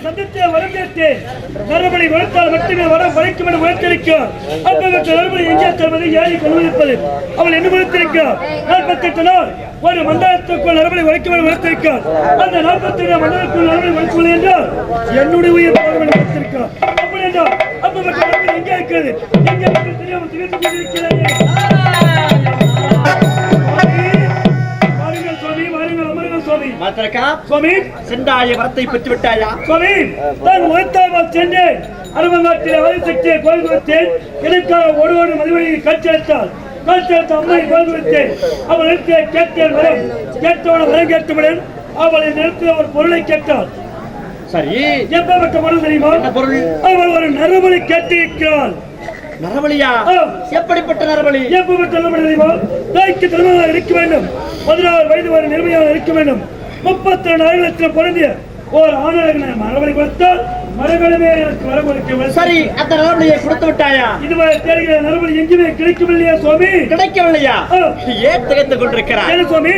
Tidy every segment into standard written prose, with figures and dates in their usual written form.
சந்தித்தே வரம் கேட்டேன். நரபலி வளர்த்தால் மட்டுமே வரம் வளைக்கும் என உழைத்திருக்கிறார். அப்பேற்பட்ட நரபலி எங்கே தருவது, ஏறி கொள்வதற்பது அவள் என்ன உழைத்திருக்கிறார். 48 நாள் ஒரு மண்டலத்துக்குள் நரபலி வளைக்கும் என உழைத்திருக்கிறார். அந்த 48 மண்டலத்துக்குள் நரபலி வளைக்கும் என்றால் என்னுடைய உயிர் உழைத்திருக்கிறார். அப்படி என்றால் அப்பேற்பட்ட நரபலி எங்கே இருக்கிறது, எங்கே தெரியாமல் திகைத்துக் கொண்டிருக்கிறார்கள். சென்றாய வரத்தை பெற்று விட்டாயா சுவாமி? நான் உழைத்தாமல் சென்றேன். அருமங்காட்டில் ஆதிசக்தியை கோயில் கொடுத்தேன். எனக்காக ஒரு மதிவழியை காட்சியளித்தாள். அம்மையை கோயில் கொடுத்தேன். அவள் நிறுத்திய கேட்டேன் வரம். கேட்டவன வரம் கேட்டவுடன் அவளை நிறுத்திய ஒரு பொருளை கேட்டாள். சரி, எப்பப்பட்ட பொருள் தெரியுமா? பொருள்? அவள் ஒரு நரபலி கேட்டிருக்கிறாள். நரபலியா? எப்படிப்பட்ட நரபலி? எப்பப்பட்ட நரபலி தெரியுமா? தாய்க்கு திருமணமாக இருக்க வேண்டும். 16 வயது வரை நிர்மையாக இருக்க வேண்டும். 32 ஆயிரத்தில் பொருந்திய ஒரு ஆணழகனை நரபலி கொடுத்தால் மரபணுமே எனக்கு வர கொடுக்க. சரி, அந்த நரபலியை கொடுத்து விட்டாயா? இதுவரை தேடுகிற நரபலி எங்குமே கிடைக்கவில்லையா சுவாமி? கிடைக்கவில்லையா? ஏன் திகைத்துக் கொண்டிருக்கிறார் சுவாமி?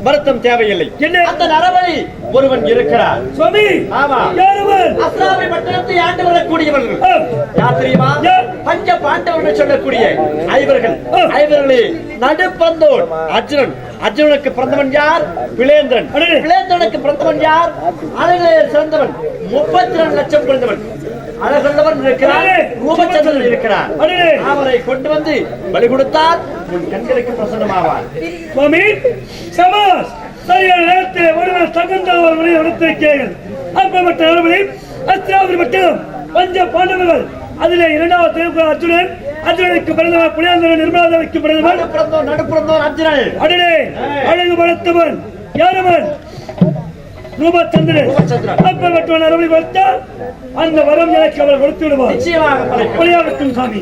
வருத்தம் தேவையில்லை. அந்த நரபலி ஒருவன் இருக்கிறார் சுவாமி. ஆமா. யாரவன்? அஸ்ராவி பட்டணத்தை ஆண்டு வரக்கூடியவர்கள். யார் தெரியுமா? பஞ்ச பாண்டவர்கள் சொல்லக்கூடிய ஐவர்களே நடுப்பந்தோன் அர்ஜுனன். அர்ஜுனனுக்கு பிறந்தவன் யார்? பிளேந்திரன். பிளேந்திரனுக்கு பிறந்தவன் யார்? அழகிலே சிறந்தவன், 32 லட்சம் பிறந்தவன், அழகுள்ளவன் இருக்கிறார், ரூபச்சந்திரன் இருக்கிறார். அவரை கொண்டு வந்து பலி கொடுத்தால் உன் கண்களுக்கு பிரசன்னமாவார். சுவாமி சபாஸ். சரியான நேரத்தில் ஒருவர் தகுந்த ஒரு முறையை நடத்திருக்கிறீர்கள். அப்பேற்பட்ட நரபலி அஸ்திராபுரி பட்டணம் பஞ்ச பாண்டவர்கள். அதிலே 2வது அர்ஜுனன். அர்ஜுனனுக்கு பிறந்தவன் புலியாந்தரன். நிர்மலாதேவிக்கு பிறந்தவன் நடுப்புறந்தோர் அர்ஜுனன். அடனே அழகு படைத்தவன் யாரவன்? ரூபச்சந்திரன். அப்பேற்பட்ட நரபலி கொடுத்தால் அந்த வரம் எனக்கு அவள் கொடுத்து விடுவார். புலியாகட்டும் சாமி.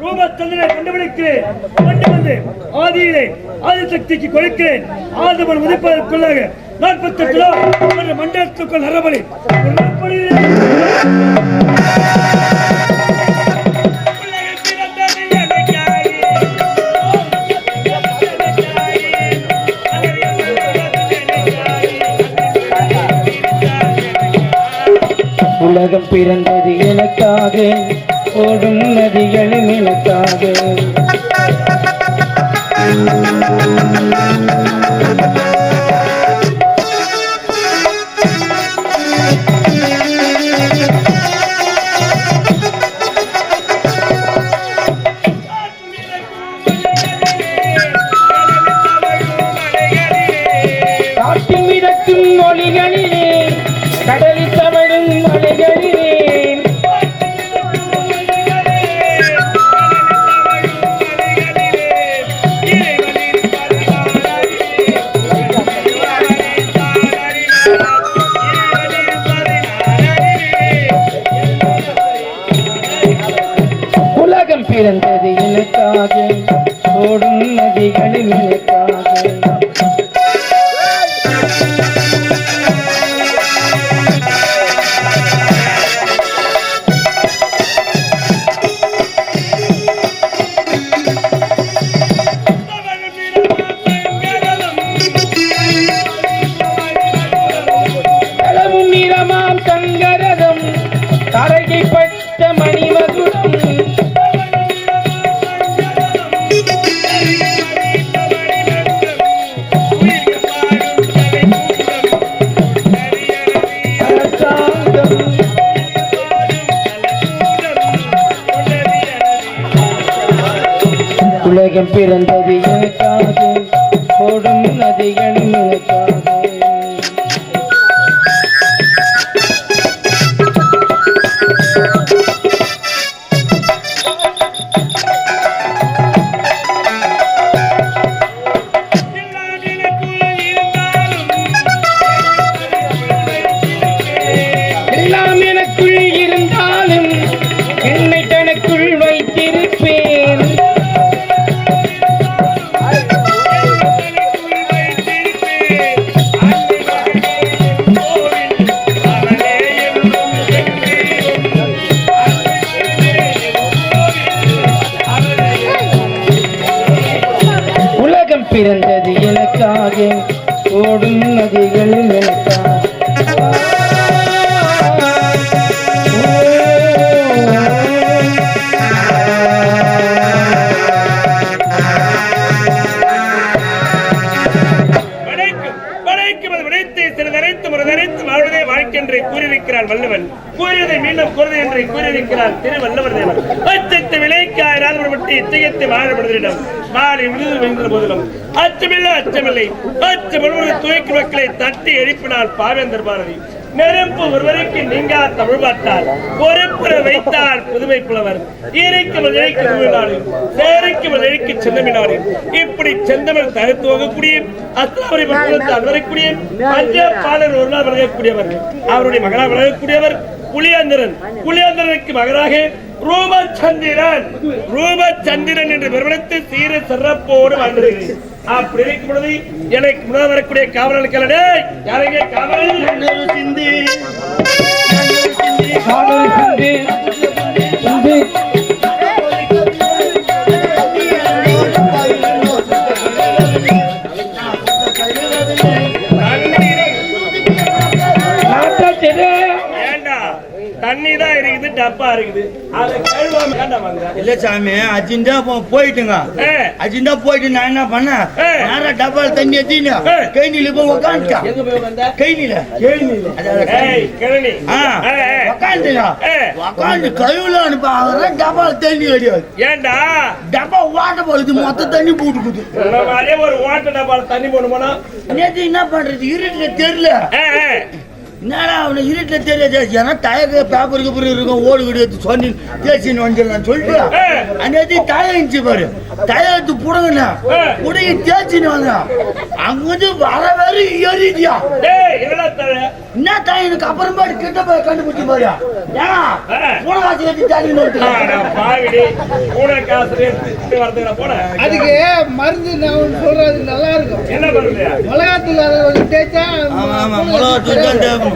ரூபச்சந்திரனை கண்டுபிடிக்கிறேன். கொண்டு வந்து ஆதியிலே ஆதிசக்திக்கு கொடுக்கிறேன். ஆதவன் உதிப்பதற்குள்ளாக 48 நாள் மண்டலத்துக்குள் நரபலி. உலகம் பிறந்தது எனக்காக, ஓடும் நதிகளும் எனக்காக. காட்டு மிதக்கும் மொழிகளிலே, கடலில் தவழும் மலைகளிலே, உலகம் பிறந்தது எனக்காக, ஓடும் நதிகளும் எனக்காக. சங்கரதம் தரைப்பட்ட மணிமகுடம், உலகம் பிறந்தது எனக்காக, ஓடும் நதிகளும் எனக்காக. எல்லாம் எனக்குள் இருந்தாலும் என்னை தனக்குள் வைத்திருப்பேன். பிறந்தது எனக்காக ஓடும் நதிகள் எனக்காக என்று கூறியிருக்கிறார் வள்ளுவன். கூறியதை மீண்டும் கூறுவது என்று கூறியிருக்கிறார் திருவள்ளுவர் தேவர். அச்சத்தை விலைக்காயிரால் விட்டு இச்சையத்தை வாழப்படுவதிடம் மாலை விழுது வென்ற போதிலும் அச்சமில்லை அச்சமில்லை அச்சமில்லை துவைக்கு மக்களை தட்டி எழுப்பினால் பாவேந்தர் பாரதி நெருப்பு ஒருவருக்கு நீங்கா தமிழ் பாட்டால் பொறுப்புற வைத்தால் புதுமை புலவர் ஈரைக்கு மழைக்கு தமிழ்நாடு சேரைக்கு மழைக்கு செந்தமிழ்நாடு இப்படி செந்தமிழ் தடுத்து போகக்கூடிய அஸ்லாமரி மக்களுக்கு வரக்கூடிய பஞ்சபாலர் ஒரு நாள் வழங்கக்கூடியவர் அவருடைய மகளாக வழங்கக்கூடியவர் புலியந்திரன். புலியந்திரனுக்கு மகனாக ரூபச்சந்திரன் என்று பெருமளித்து சீர சிறப்போடு வாழ்ந்திருக்கிறேன். அப்படி இருக்கும் பொழுது எனக்கு முன்னாள் வரக்கூடிய காவலர்கள் யாரையே காவல் சிந்தி தண்ணி தான் இருக்குது டப்பா இருக்குது அதை கழுவாம இல்ல சாமி அர்ஜென்டா போயிட்டுங்க அர்ஜென்டா போயிட்டு நான் என்ன பண்ணேன் நேரா டப்பால தண்ணி ஏத்தின்னு கைனில போய் உக்காந்துட்டேன். எங்க போய் வந்த கைனில உக்காந்துங்க உக்காந்து கழுவுல அனுப்பாங்க டப்பால தண்ணி கிடையாது. ஏண்டா டப்பா வாட்ட போகுது மொத்த தண்ணி போட்டுக்குது. ஒரு வாட்டர் டப்பால தண்ணி போடணுமா நேற்று என்ன பண்றது இருட்டுல தெரியல என்னடா அவனை இருட்டுல தெரியல ஏன்னா டயர் பேப்பருக்கு பிறகு இருக்கும் ஓடு கிடையாது சொன்னி தேய்ச்சின்னு வந்துடலான்னு சொல்லிட்டு அன்னைக்கு டயர் இருந்துச்சு பாரு டயர் எடுத்து புடுங்கண்ணா புடுங்கி தேய்ச்சின்னு வந்தான் அங்கிருந்து வர வேற ஏறிட்டியா என்ன டயர் எனக்கு அப்புறமா கிட்ட போய் கண்டுபிடிச்சி பாரு ஏன்னா பூனை காசு ஏற்றி தேடின்னு அதுக்கு மருந்து நான் சொல்றது நல்லா இருக்கும். என்ன பண்ணுது மிளகாத்தூள் தேய்ச்சா மிளகாத்தூள்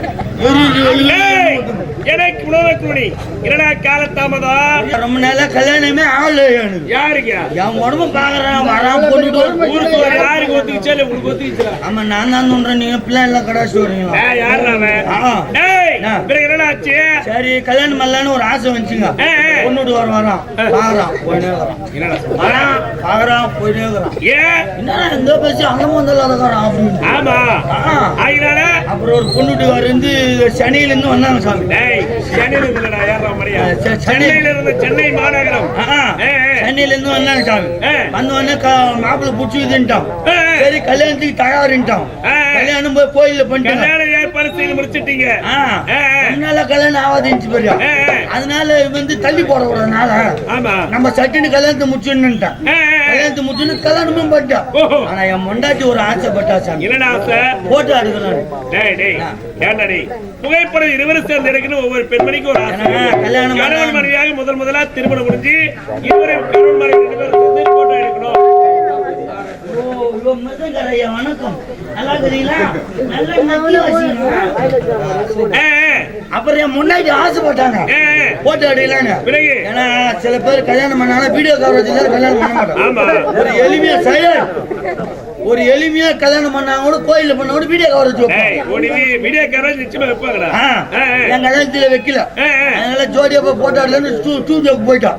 எனக்கு உணவுக்குடி என்னடா காலத்தாமதம் ரொம்ப நாளா கல்யாணமே ஆகல எனக்கு. யாருக்கு என் உடம்பு பாக்குறேன் வராம ஊருக்கு யாருக்கு ஒத்துக்கிச்சா இல்ல உனக்கு ஒத்துக்கிச்சா? ஆமா நான் தான் சொல்றேன் நீங்க பிள்ளை எல்லாம் கடாச்சு வரீங்களா? என்னடா ஆச்சு? சரி கல்யாணம் பண்ணலான்னு ஒரு ஆசை வந்துச்சுங்க. பொண்ணுட்டு வரான் பாக்குறான் போயிட்டே வரான் பாக்குறான் போயிட்டே வரான். என்ன எந்த பேசி அங்க வந்தலாதான் அப்படின்னு. ஆமா அப்புறம் ஒரு பொண்ணுட்டு வந்து சென்னையில இருந்து வந்தாங்க சாமி. சென்னையில இருந்து சென்னை மாநகரம் சென்னையில இருந்து வந்தாங்க சாமி. வந்த உடனே மாப்பிள்ளை புடிச்சுட்டான். சரி கல்யாணத்துக்கு தயாரிட்டான். கல்யாணம் போய் கோயில்ல பண்ணிட்டு பரிசீலனை முடிச்சிட்டீங்க. அதனால கல்யாணம் ஆகாதுச்சு பெரியா. அதனால வந்து தள்ளி போட கூடாதுனால நம்ம சட்டின்னு கல்யாணத்தை முடிச்சுட்டான். கல்யாணத்தை முடிச்சுன்னு கல்யாணமும் பண்ணிட்டான். ஆனா என் முண்டாட்டி ஒரு ஆசைப்பட்டா சாமி. என்ன ஆசை? போட்டோ எடுக்கலாம். புகைப்படம் இருவரும் சேர்ந்து எடுக்கணும். ஒவ்வொரு பெண்மணிக்கும் ஒரு ஆசை. கணவன் மனைவியாக முதலா திருமணம் முடிஞ்சு இருவரும் கணவன் மனைவி 2 பேரும் சேர்ந்து போட்டோ எடுக்கணும். வணக்கம் நல்லா தெரியுங்களா? அப்புறம் என் முன்னாடி ஆசைப்பட்டாங்க போட்டோ எடுக்கலான்னு. ஏன்னா சில பேர் கல்யாணம் பண்ணாலும் வீடியோ கவரேஜ் கல்யாணம் பண்ண மாட்டாங்க. ஒரு எளிமையா ஒரு எளிமையா கல்யாணம் பண்ணாங்க கூட கோயில பண்ண கூட வீடியோ கவரேஜ் வீடியோ கவரேஜ் நிச்சயமா வைப்பாங்கடா. என் கல்யாணத்துல வைக்கல. அதனால ஜோடியா போய் போட்டோ எடுக்கலான்னு ஸ்டூடியோக்கு போயிட்டான்.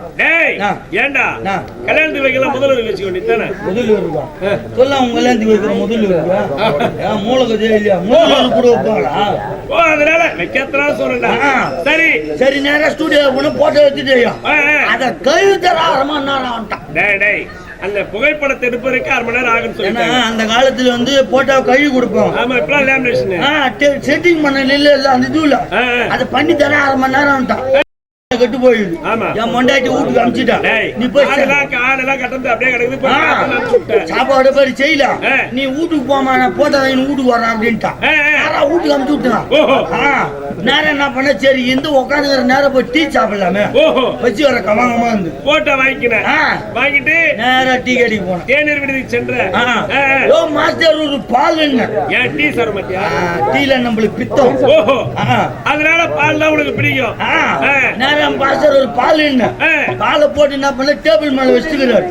ஏண்டா கல்யாணத்துக்கு வைக்கலாம் முதல்ல வச்சுக்கோ நீ தானே முதல்ல இருக்கா சொல்ல உங்க கல்யாணத்துக்கு வைக்கிற முதல்ல இருக்கா மூலக்கு இல்லையா முதல்ல கூட வைப்பாங்களா? அதனால வைக்கத்தான் சொல்றேன்டா. சரி சரி நேரா ஸ்டூடியோ போன போட்டோ எடுத்துட்டு அத கழுவி தர அரை நேரம் வந்துட்டான். அந்த புகைப்படத்தை எடுப்பதற்கு 1/2 மணி நேரம் ஆகும் சொல்லி அந்த காலத்துல வந்து போட்டோ கழுவி கொடுப்போம். ஆமா இப்ப லேமினேஷன் செட்டிங் பண்ண இல்ல அந்த இதுல அதை பண்ணி தர 1/2 மணி நேரம் வந்துட்டான். கட்டு போயிடுது. என் மொண்டாட்டி வீட்டுக்கு அனுப்பிச்சுட்டான். நீ போய் அப்படியே கிடக்குது சாப்பாடு பேர் செய்யல நீ வீட்டுக்கு போமா நான் போட்டா வீட்டுக்கு வரேன் அப்படின்ட்டான். வீட்டுக்கு அனுப்பிச்சு விட்டான். நேரம் என்ன பண்ண சரி இந்த உட்காந்துக்கிற நேரம் போய் டீ சாப்பிடலாமே வச்சு வர கமாங்கமா இருந்து போட்டோ வாங்கிட்டு நேரம் டீ கடைக்கு போனேன். தேநீர் விடுதிக்கு சென்ற மாஸ்டர் ஒரு பால் என்ன ஏன் டீ சார் மாட்டியா? டீல நம்மளுக்கு பித்தம். அதனால பால் தான் உனக்கு பிடிக்கும். நேரம் மாஸ்டர் ஒரு பால் என்ன பாலை போட்டு என்ன பண்ண டேபிள் மேல வச்சுக்கிறாரு.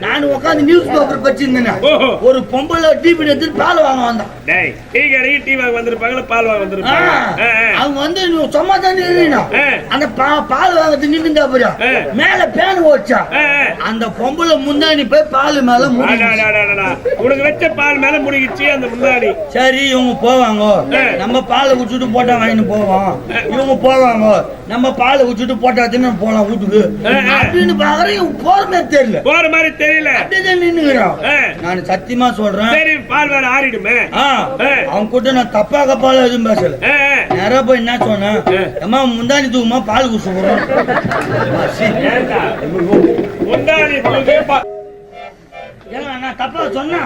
நான் உட்காந்து நியூஸ் பேப்பர் படிச்சிருந்தேன். ஓஹோ. ஒரு பொம்பளை டீ பீடி எடுத்து பால் வாங்க வந்தான். டேய் டீ கடைக்கு டீ வாங்க வந்திருப்பாங்களா பால் வாங்க வந்திருப்பாங்க. அவங்க வந்து சும்மா தானே இருக்கணும். அந்த பால் வாங்கறது நின்னுங்க அப்புறம் மேல பேன் ஓச்சா அந்த பொம்பளை முந்தாணி போய் பால் மேல உனக்கு வச்ச பால் மேல முடிக்கிச்சு அந்த முந்தாணி. சரி இவங்க போவாங்க, நம்ம பாலை குடிச்சுட்டு போட்டா வாங்கிட்டு போவோம். இவங்க போவாங்க, நம்ம பாலை குடிச்சுட்டு போட்டாச்சுன்னு போலாம் வீட்டுக்கு அப்படின்னு பாக்குறேன். இவங்க போற மாதிரி தெரியல, போற மாதிரி தெரியல, அப்படியே நின்னுக்கிறோம். நான் சத்தியமா சொல்றேன், சரி பால் வேற ஆறிடுமே. அவங்க கூட நான் தப்பா கப்பால எதுவும் பேசல. நேரா போய் என்ன சொன்னேன், அம்மா முந்தாணி தூக்குமா பால் குடிச்சு போறோம். முந்தாணி நான் தப்பா சொன்னா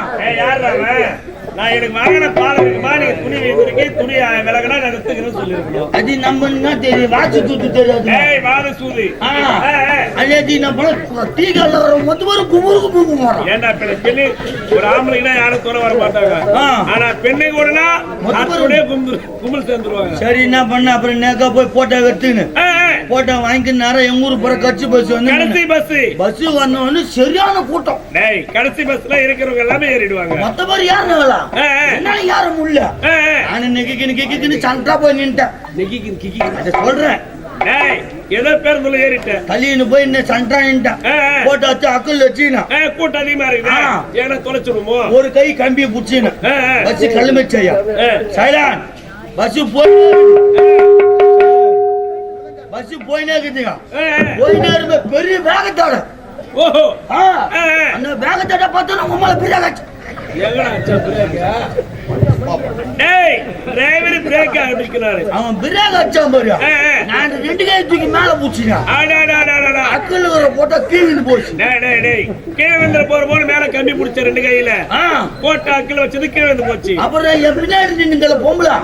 நான் எனக்கு வாங்கின பால் இருக்குமா, நீங்க துணி வைக்கிறீங்க, துணி விலகனா நான் எடுத்துக்கிறேன்னு சொல்லிருக்கணும். அது நம்ம தெரியும், வாட்சி தூத்து தெரியாது. வாத சூதி அதே நான் டீ கல்ல வர மொத்தம் ஒரு குமுறுக்கு பூக்கு போறோம். ஏன்டா பெண்ணு ஒரு ஆம்பளைக்குனா யாரும் தூர வர மாட்டாங்க, ஆனா பெண்ணை கூடனா கும்பல் சேர்ந்துருவாங்க. சரி என்ன பண்ண, அப்புறம் நேக்கா போய் போட்டோ எடுத்துன்னு போட்டோ வாங்கிட்டு நேரம் எங்க ஊரு போற கட்சி பஸ் வந்து பஸ் வந்தவொன்னு சரியான கூட்டம். கடைசி பஸ்ல இருக்கிறவங்க எல்லாமே ஏறிடுவாங்க. மொத்த பேர் யாருன்னு யாரும் உள்ள நானு நெக்கின்னு சண்டா போய் நின்ட்டேன். சொல்றேன் ஏதோ பேருந்து ஏறிட்டேன், கல்லின்னு போய் என்ன சண்டா நின்ட்டேன். போட்டோ வச்சு அக்கல் வச்சுனா கூட்டம் அதிகமா இருக்கு, ஏன்னா தொலைச்சிடுமோ. ஒரு கை கம்பியை புடிச்சுன்னு பஸ் கல்லு வச்சையா சைலான் பஸ் போயினே இருக்குதுங்க. போயினே இருந்த பெரிய வேகத்தோட அந்த வேகத்தோட பார்த்தா உங்களை பெரிய காட்சி. அவன் பிரேக் அடிச்சான் பாரு, நான் ரெண்டு கை தூக்கி மேல பூச்சிட்டேன். அக்கல் போட்டா கீழே போச்சு. கீழே வந்து போற போது மேல கம்பி பிடிச்ச ரெண்டு கையில போட்ட அக்கல் வச்சது கீழே வந்து போச்சு. அப்புறம் என் பின்னாடி நின்னுங்கள பொம்பளை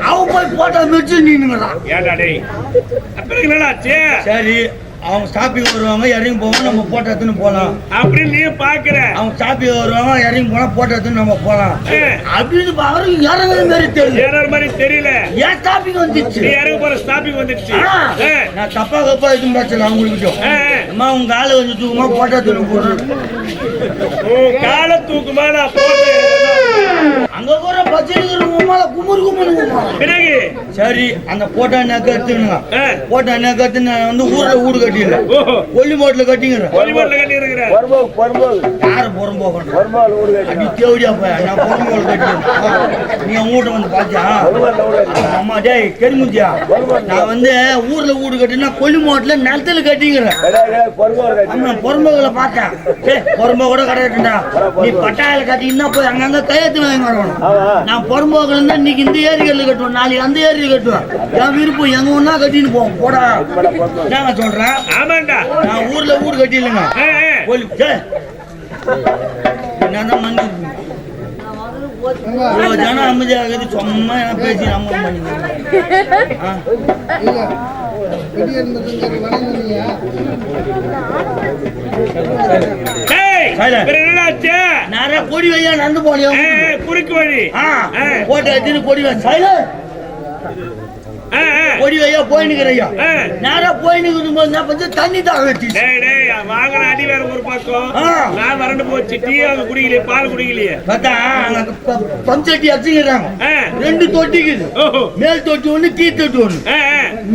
அவன் போய் போட்டா மிச்சு நின்னுங்களாம். ஏண்டா டேய் அப்புறம் என்னடாச்சு? சரி அவங்க ஸ்டாப்பிங் வருவாங்க, இறங்கி போவோம், நம்ம போட்டோ எடுத்துன்னு போலாம் அப்படின்னு நீ பாக்குற. அவங்க ஸ்டாப்பிங் வருவாங்க, இறங்கி போனா போட்டோ எடுத்துன்னு நம்ம போலாம் அப்படின்னு பாக்குறது இறங்குற மாதிரி தெரியல. ஏற மாதிரி தெரியல. ஏன் ஸ்டாப்பிங் வந்துச்சு? நீ இறங்க போற ஸ்டாப்பிங் வந்துச்சு. நான் தப்பா கப்பா எதுவும் பேசல. அவங்களுக்கு அம்மா உங்க காலை வந்து தூக்குமா போட்டோ எடுத்துன்னு போறேன். காலை தூக்குமா நான் போட்டோ அங்க போற பச்சைக்கு குமுறு பிறகு சரி அந்த போட்டோ நெக்க எடுத்துங்க. போட்டோ நெக்க எடுத்து நான் வந்து ஊர்ல வீடு கட்டிடுறேன், கொல்லி மோட்ல கட்டிக்கிறேன். யாரு புறம்போகணும் அப்படி தேவடியா போய் நான் புறம்போல் கட்டிக்கிறேன். நீ அவங்க வீட்டை வந்து பாத்தியா? அம்மா டேய் தெரிஞ்சுச்சியா, நான் வந்து ஊர்ல வீடு கட்டினா கொல்லி மோட்ல நிலத்துல கட்டிக்கிறேன். ஆமா புறம்போகளை பார்த்தேன். புறம்போக கூட கிடையாதுடா, நீ பட்டாயில கட்டிங்கன்னா போய் அங்கங்க கையெழுத்து வாங்கி வரணும். நான் புறம்போகல இருந்தா இன்னைக்கு இந்த ஏரிகள் கட்டுவேன், நாளைக்கு அந்த ஏரி கட்டுவேன். என் விருப்பம் எங்க ஒன்னா கட்டின்னு போவோம் போடா. என்ன சொல்றேன்? ஆமாண்டா நான் ஊர்ல வீடு கட்டிடலங்க. என்னதான் மண்ணு ஜனம் அமைதியாகுது, சும்மா என்ன பேசி நம்ம நிறைய கொடி வையா நடந்து போனியா குறுக்கு வழி போட்டு வச்சு கொடி வை கொடி வையா போயினுக்கிறையா நேரா போயினுக்கு தண்ணி தான் வச்சு வாங்கின அடி வேற ஒரு பக்கம் நான் வறண்டு போச்சு. டீ அங்க குடிக்கலையே, பால் குடிக்கலையே. பார்த்தா பஞ்சட்டி அடிச்சுக்கிறாங்க. ரெண்டு தொட்டிக்குது, மேல் தொட்டி ஒண்ணு கீழ் தொட்டி ஒண்ணு.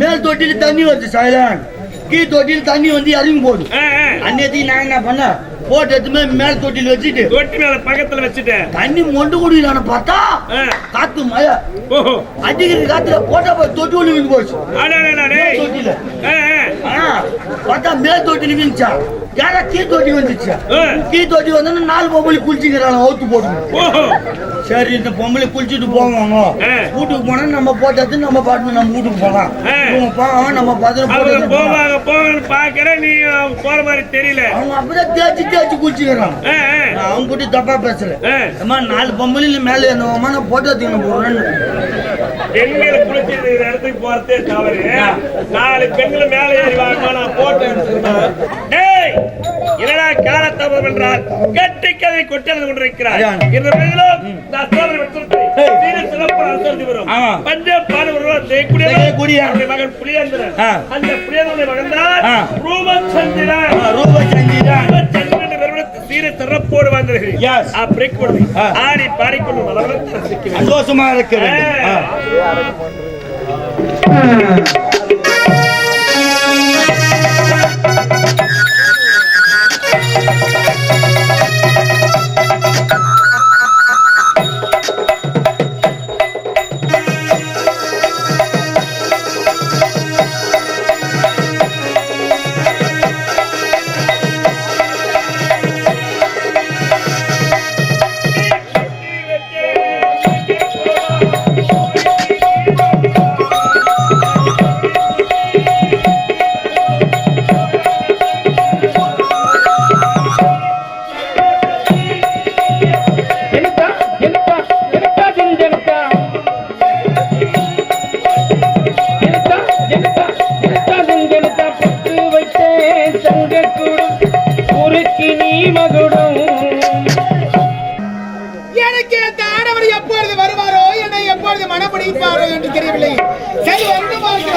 மேல் தொட்டில தண்ணி வருது சைலான், கீழ் தொட்டில தண்ணி வந்து இறங்கி போகுது. அன்னைக்கு நான் என்ன பண்ண போட்டு எடுத்துமே மேல் தொட்டில வச்சுட்டு தொட்டி மேல பக்கத்துல வச்சுட்டேன். தண்ணி மொண்டு குடிக்கலான்னு பார்த்தா காத்து மழை அடிக்கிற காத்துல போட்டா போய் தொட்டி ஒண்ணு விழுந்து போச்சு. தொட்டில பார்த்தா மேல் தொட்டில விழுந்துச்சா, யாரா கீழ் தொட்டி வந்துச்சு. கீழ் தொட்டி வந்து 4 பொம்பளை குளிச்சுக்கிறாங்க அவுத்து போட்டு. சரி இந்த பொம்பளை குளிச்சுட்டு போவாங்க, வீட்டுக்கு போனா நம்ம போட்டது நம்ம பாட்டு நம்ம வீட்டுக்கு போலாம். இவங்க போவாங்க, நம்ம பார்த்து போவாங்க போவாங்கன்னு பாக்குறேன். நீ போற மாதிரி தெரியல. அவங்க அப்படிதான் தேய்ச்சி தேய்ச்சி குளிச்சுக்கிறாங்க. அவங்க கூட தப்பா பேசல. அம்மா 4 பொம்பளை மேல என்னமா நான் போட்டோ தீங்க போறேன்னு பெண்களை குளிச்சு இடத்துக்கு போறதே தவறு. 4 பெண்களை மேல ஏறி வாங்க நான் போட்டோ எடுத்துக்கிறேன். என்னடா காலத்தாமதம் என்றால் கட்டி கதை கொட்டது கொண்டிருக்கிறார். இந்த பெண்களும் நான் சோதனை வரும் பஞ்சாப் பாடுவர்கள் மகன் புலியேந்திரன். அந்த புலியேந்திரனுடைய மகன் தான் ரூபச்சந்திரன். சீர சிறப்போடு வந்தீர்கள் Yes. அப்படி ஆடி பாடிக்கொண்டு நலவரத்தை சந்தோஷமா இருக்கிறேன் எனக்கு அந்த ஆடவர் எப்பொழுது வருவாரோ என்னை எப்பொழுது மனப்படிப்பாரோ என்று தெரியவில்லை. சரி வருடம் பட்டு